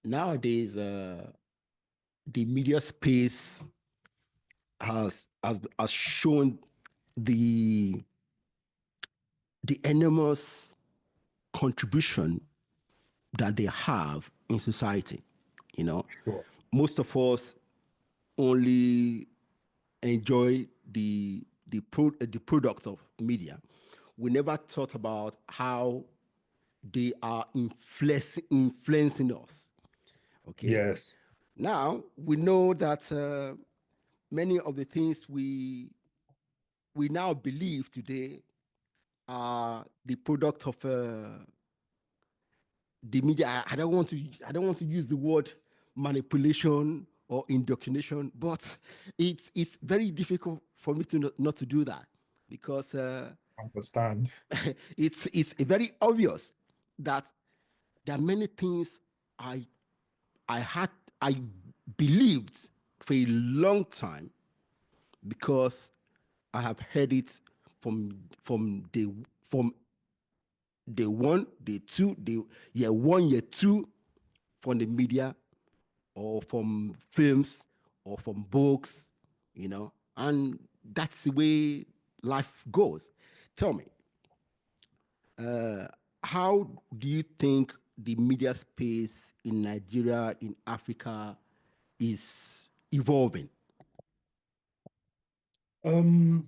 nowadays, the media space has shown the enormous contribution that they have in society. You know, Sure. most of us only enjoy the products of media. We never thought about how they are influencing us. Okay. Yes. Now we know that many of the things we now believe today are the product of the media. I don't want to use the word manipulation or indoctrination, but it's very difficult for me to not to do that because Understand. it's very obvious that there are many things I I had I believed for a long time because I have heard it from day one, day two, year one, year two, from the media or from films or from books, and that's the way life goes. Tell me, how do you think the media space in Nigeria, in Africa, is evolving? Um,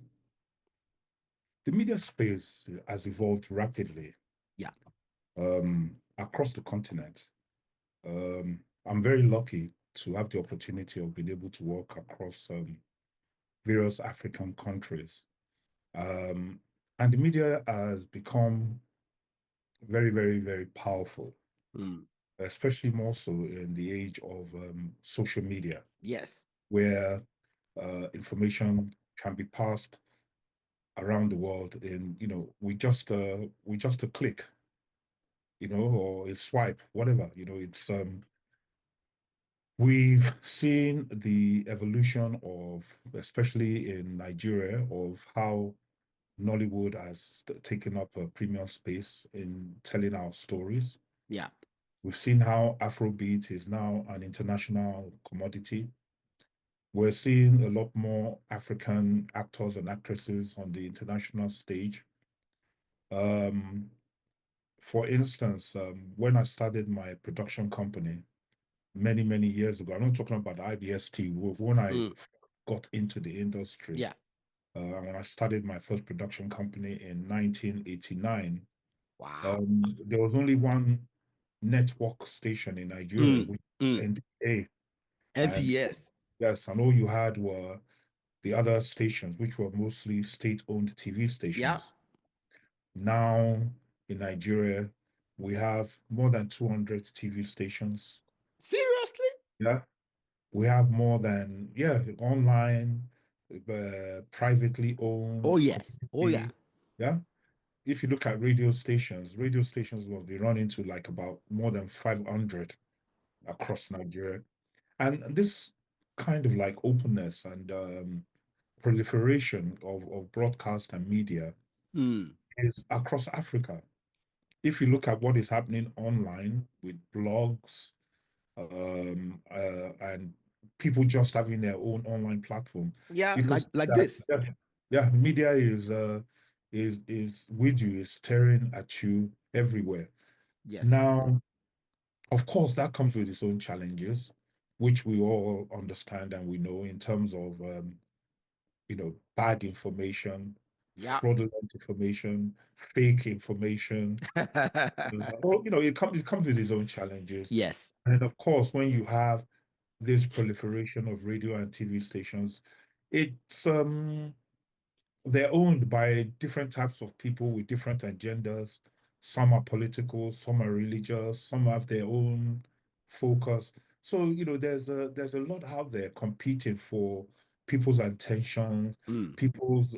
the media space has evolved rapidly Yeah. across the continent. I'm very lucky to have the opportunity of being able to work across various African countries. Um, and the media has become very, very, very powerful, Mm. especially more so in the age of social media, Yes. where information can be passed around the world in, with just a click, or a swipe, whatever. It's we've seen the evolution of, especially in Nigeria, of how Nollywood has taken up a premium space in telling our stories. Yeah. We've seen how Afrobeat is now an international commodity. We're seeing a lot more African actors and actresses on the international stage. Um, for instance, when I started my production company many, many years ago, I'm not talking about IBST, when I Mm. got into the industry, Yeah. when I started my first production company in 1989, Wow. there was only one network station in Nigeria, Mm. which was Mm. NTA. And NTS. yes, and all you had were the other stations, which were mostly state-owned TV Yeah. stations. Now in Nigeria, we have more than 200 TV stations. Seriously? Yeah. We have more than, yeah, online, privately Oh owned, yes. Oh yeah. community. Yeah. If you look at radio stations will be running to like about more than 500 across Nigeria. And this kind of like openness and proliferation of broadcast and media Mm. is across Africa. If you look at what is happening online with blogs and people just having their own online platform, Yeah. you can Like see like that, this. yeah, yeah, media is with you, is staring at you everywhere. Yes. Now, of course, that comes with its own challenges, which we all understand and we know in terms of bad information, Yeah. fraudulent information, fake information. Well, it comes with its own challenges. Yes. And of course, when you have this proliferation of radio and TV stations, it's they're owned by different types of people with different agendas. Some are political, some are religious, some have their own focus. So, there's a lot out there competing for people's attention, Mm. people's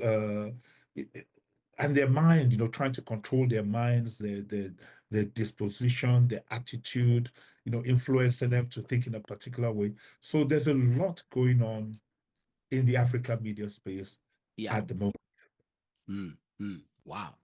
and their mind, trying to control their minds, their disposition, their attitude, influencing them to think in a particular way. So there's a lot going on in the African media space Yeah. at the moment. Mm. Mm. Wow.